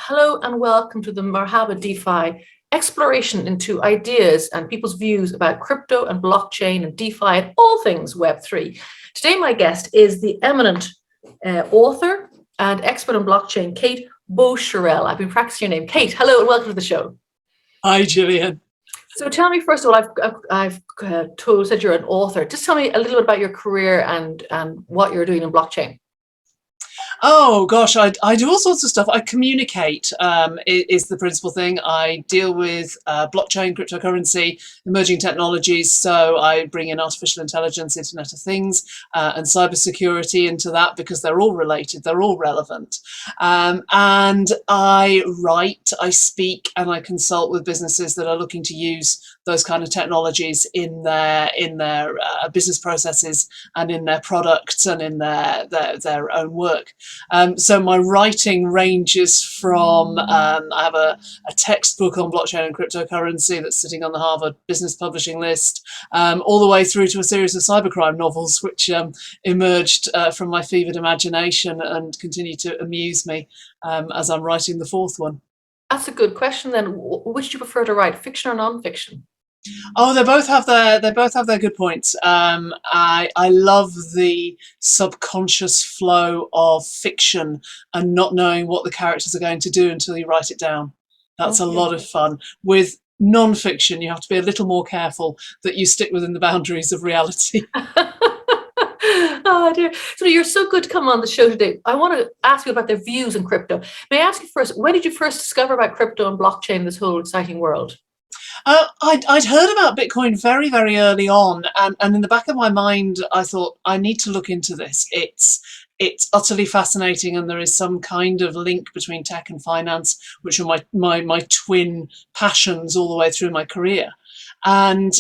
Hello and welcome to the MRHB DeFi exploration into ideas and people's views about crypto and blockchain and DeFi and all things Web3. Today, my guest is the eminent author and expert on blockchain, Kate Baucherel. I've been practicing your name. Kate, hello and welcome to the show. Hi, Gillian. So tell me, first of all, I've said you're an author. Just tell me a little bit about your career and what you're doing in blockchain. Oh gosh, I do all sorts of stuff. I communicate is the principal thing. I deal with blockchain, cryptocurrency, emerging technologies. So I bring in artificial intelligence, Internet of Things, and cybersecurity into that because they're all related, they're all relevant. And I write, I speak, and I consult with businesses that are looking to use those kind of technologies in their business processes and in their products and in their own work. So my writing ranges from, I have a textbook on blockchain and cryptocurrency that's sitting on the Harvard Business Publishing list, all the way through to a series of cybercrime novels, which emerged from my fevered imagination and continue to amuse me as I'm writing the fourth one. That's a good question then. Which do you prefer to write, fiction or non-fiction? Oh, they both have their good points. I love the subconscious flow of fiction and not knowing what the characters are going to do until you write it down. That's a lot of fun. With non-fiction, you have to be a little more careful that you stick within the boundaries of reality. Oh dear. So you're so good to come on the show today. I want to ask you about their views in crypto. May I ask you first, when did you first discover about crypto and blockchain, this whole exciting world? I'd heard about Bitcoin very, very early on, and in the back of my mind, I thought, I need to look into this. It's utterly fascinating, and there is some kind of link between tech and finance, which are my twin passions all the way through my career. And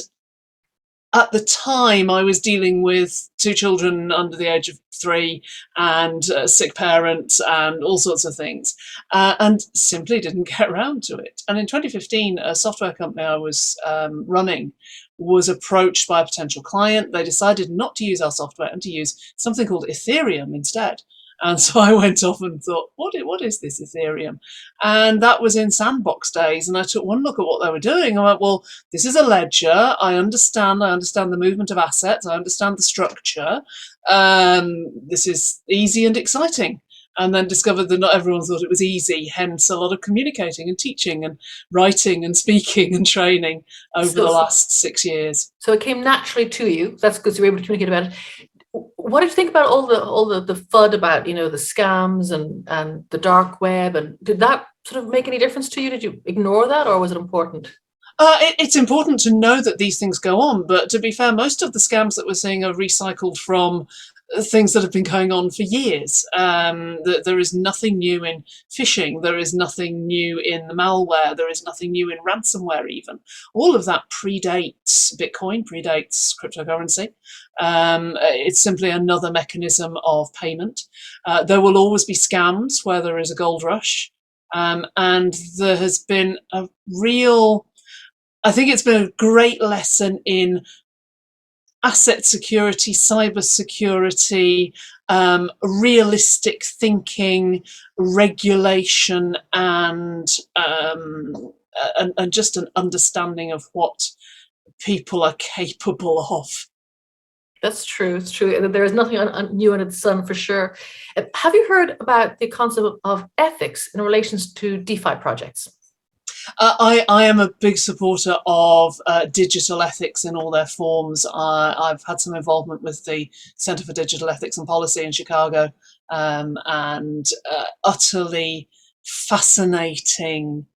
at the time, I was dealing with two children under the age of 3 and a sick parent and all sorts of things, and simply didn't get around to it. And in 2015, a software company I was running was approached by a potential client. They decided not to use our software and to use something called Ethereum instead. And so I went off and thought, what is this Ethereum? And that was in sandbox days. And I took one look at what they were doing. I went, well, this is a ledger. I understand the movement of assets. I understand the structure. This is easy and exciting. And then discovered that not everyone thought it was easy, hence a lot of communicating and teaching and writing and speaking and training over the last 6 years. So it came naturally to you. That's because you were able to communicate about it. What did you think about all the FUD about, the scams and the dark web? And did that sort of make any difference to you? Did you ignore that, or was it important? It's important to know that these things go on, but to be fair, most of the scams that we're seeing are recycled from things that have been going on for years. There is nothing new in phishing. There is nothing new in the malware. There is nothing new in ransomware even. All of that predates Bitcoin, predates cryptocurrency. It's simply another mechanism of payment. There will always be scams where there is a gold rush. And there has been I think it's been a great lesson in asset security, cyber security, realistic thinking, regulation, and just an understanding of what people are capable of. That's true. It's true. There is nothing new under the sun for sure. Have you heard about the concept of ethics in relation to DeFi projects? I am a big supporter of digital ethics in all their forms. I've had some involvement with the Centre for Digital Ethics and Policy in Chicago, and utterly fascinating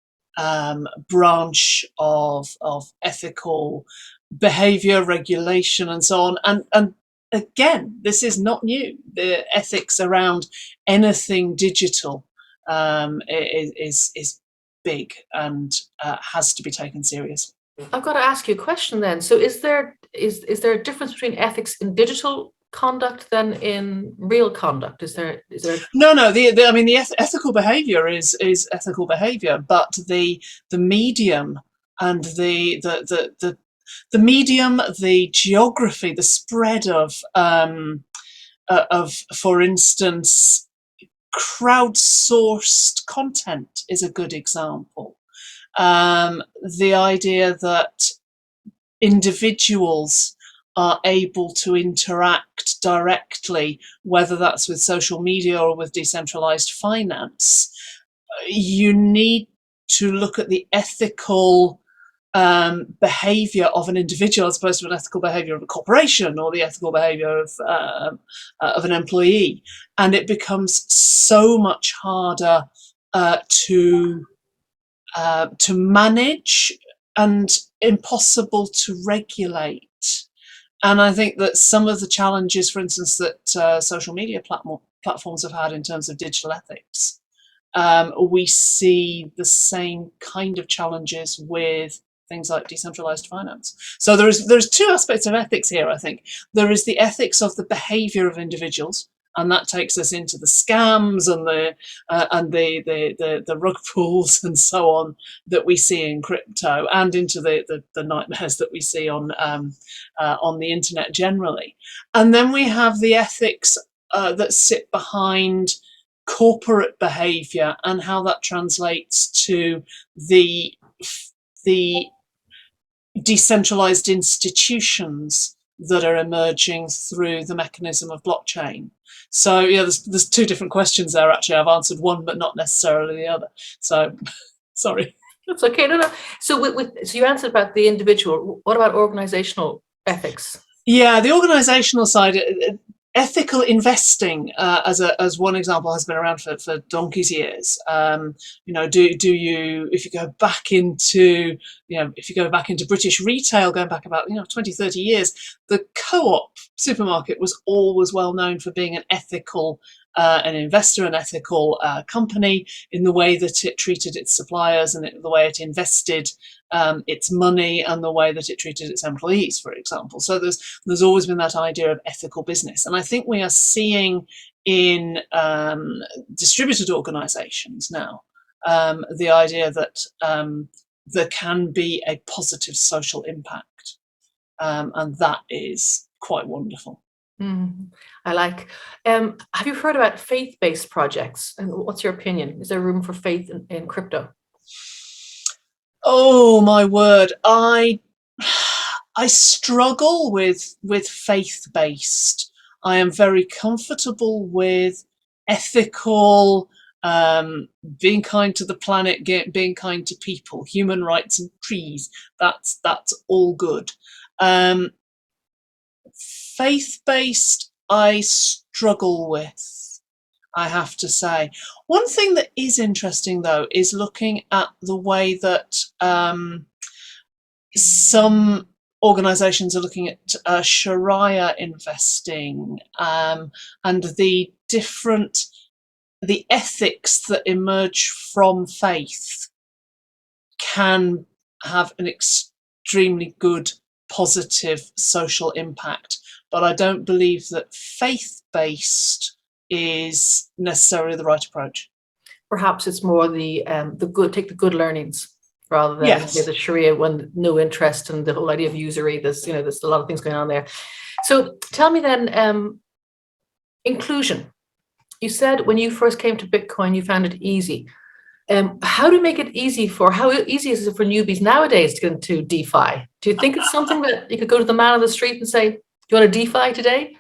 branch of ethical behaviour, regulation, and so on. And again, this is not new. The ethics around anything digital is big and has to be taken serious. I've got to ask you a question then. So is there a difference between ethics in digital conduct than in real conduct? Is there No, the ethical behavior is ethical behavior, but the medium and the medium, the geography, the spread of for instance, crowdsourced content is a good example. The idea that individuals are able to interact directly, whether that's with social media or with decentralized finance, you need to look at the ethical behavior of an individual as opposed to an ethical behavior of a corporation or the ethical behavior of an employee, and it becomes so much harder to manage and impossible to regulate. And I think that some of the challenges, for instance, that social media platforms have had in terms of digital ethics, we see the same kind of challenges with things like decentralized finance. So there's two aspects of ethics here, I think. There is the ethics of the behavior of individuals, and that takes us into the scams and the rug pulls and so on that we see in crypto, and into the nightmares that we see on the internet generally. And then we have the ethics that sit behind corporate behavior and how that translates to the decentralized institutions that are emerging through the mechanism of blockchain. So yeah, there's two different questions there. Actually, I've answered one, but not necessarily the other. So sorry. That's okay. No. So so you answered about the individual. What about organizational ethics? Yeah, the organizational side. Ethical investing, as one example, has been around for donkey's years. You know, do you, if you go back into, British retail, going back about 20, 30 years, the Co-op supermarket was always well known for being an ethical an investor, an ethical company, in the way that it treated its suppliers and the way it invested its money and the way that it treated its employees, for example. So there's always been that idea of ethical business. And I think we are seeing in distributed organizations now the idea that there can be a positive social impact. And that is quite wonderful. I like. Have you heard about faith-based projects? And what's your opinion? Is there room for faith in crypto? Oh my word! I struggle with faith-based. I am very comfortable with ethical, being kind to the planet, being kind to people, human rights and trees. That's all good. Faith-based, I struggle with, I have to say. One thing that is interesting, though, is looking at the way that some organisations are looking at Sharia investing and the ethics that emerge from faith can have an extremely good, positive social impact. But I don't believe that faith-based is necessarily the right approach. Perhaps it's more the good, take the good learnings rather than Yes. the Sharia one, no interest and the whole idea of usury. There's a lot of things going on there. So tell me then, inclusion. You said when you first came to Bitcoin, you found it easy. How do you make it easy how easy is it for newbies nowadays to get into DeFi? Do you think it's something that you could go to the man on the street and say, do you want a DeFi today?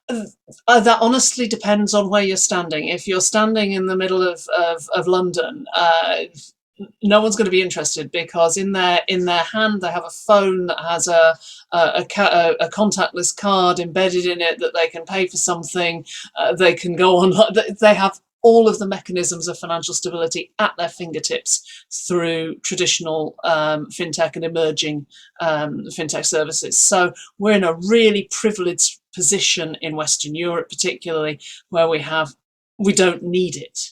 That honestly depends on where you're standing. If you're standing in the middle of London, no one's going to be interested, because in their hand they have a phone that has a contactless card embedded in it that they can pay for something. They can go on. They have all of the mechanisms of financial stability at their fingertips through traditional fintech and emerging fintech services. So we're in a really privileged position in Western Europe, particularly, where we don't need it.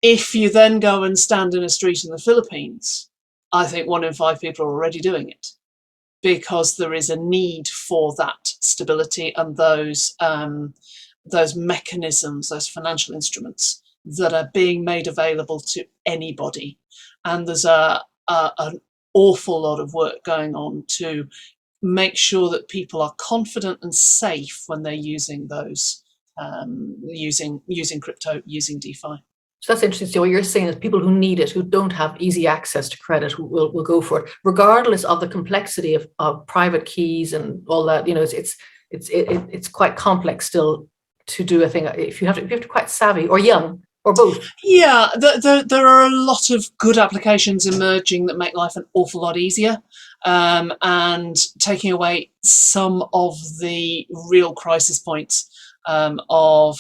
If you then go and stand in a street in the Philippines, I think 1 in 5 people are already doing it, because there is a need for that stability and those mechanisms, those financial instruments that are being made available to anybody. And there's an awful lot of work going on to make sure that people are confident and safe when they're using those using crypto, using DeFi. So that's interesting. So what you're saying is people who need it, who don't have easy access to credit, will go for it, regardless of the complexity of private keys and all that. You know, it's quite complex still to do a thing. If you have to be quite savvy or young or both. Yeah, there are a lot of good applications emerging that make life an awful lot easier, and taking away some of the real crisis points of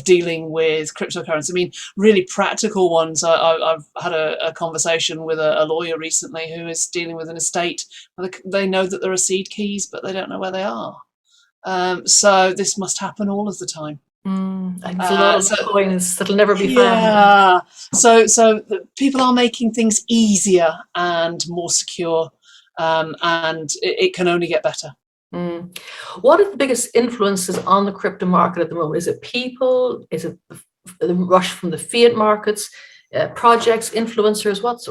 dealing with cryptocurrency. I mean, really practical ones. I've had a conversation with a lawyer recently who is dealing with an estate where they know that there are seed keys, but they don't know where they are. So this must happen all of the time. There's a lot of coins that'll never be found. Yeah. So people are making things easier and more secure, and it can only get better. What are the biggest influences on the crypto market at the moment? Is it people? Is it the rush from the fiat markets, projects, influencers? What's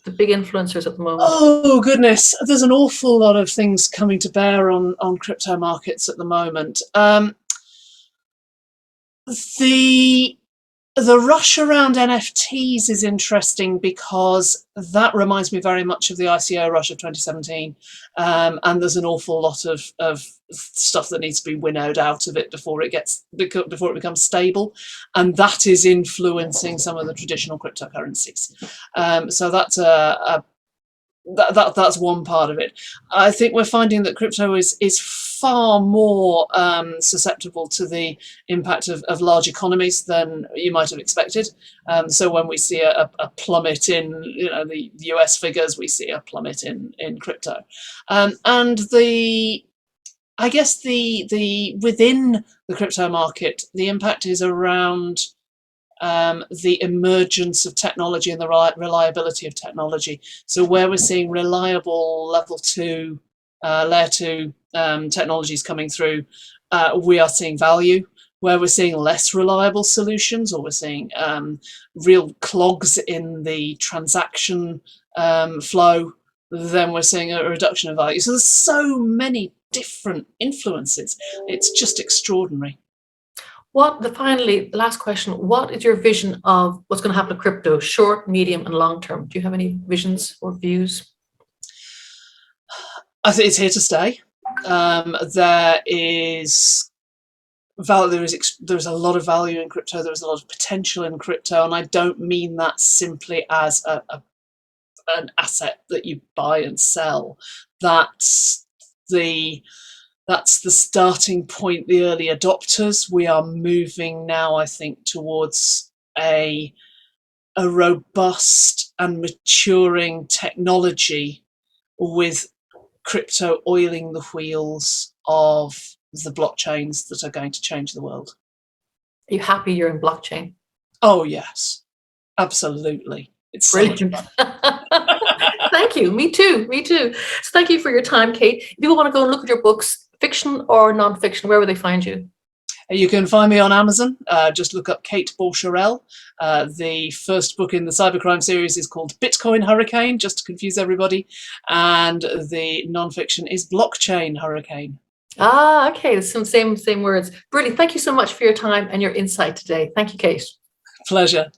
the big influencers at the moment? Oh goodness, there's an awful lot of things coming to bear on crypto markets at the moment. The rush around NFTs is interesting because that reminds me very much of the ICO rush of 2017, and there's an awful lot of stuff that needs to be winnowed out of it before it becomes stable, and that is influencing some of the traditional cryptocurrencies. So that's one part of it. I think we're finding that crypto is far more susceptible to the impact of large economies than you might have expected. So when we see a plummet in the US figures, we see a plummet in crypto. And I guess the within the crypto market, the impact is around the emergence of technology and the reliability of technology. So where we're seeing reliable level 2, layer 2 technologies coming through, we are seeing value. Where we're seeing less reliable solutions, or we're seeing real clogs in the transaction flow, then we're seeing a reduction of value. So there's so many different influences. It's just extraordinary. Finally, last question, what is your vision of what's going to happen to crypto, short, medium, and long term? Do you have any visions or views? I think it's here to stay. There's a lot of value in crypto. There's a lot of potential in crypto, and I don't mean that simply as an asset that you buy and sell. That's the starting point, the early adopters. We are moving now, I think, towards a robust and maturing technology, with crypto oiling the wheels of the blockchains that are going to change the world. Are you happy you're in blockchain? Oh yes, absolutely. It's brilliant. Thank you. Me too. So thank you for your time, Kate. If people want to go and look at your books, fiction or non-fiction, where will they find you? You can find me on Amazon. Just look up Kate Baucherel. The first book in the cybercrime series is called Bitcoin Hurricane, just to confuse everybody. And the non-fiction is Blockchain Hurricane. Okay. Some same words. Brilliant. Thank you so much for your time and your insight today. Thank you, Kate. Pleasure.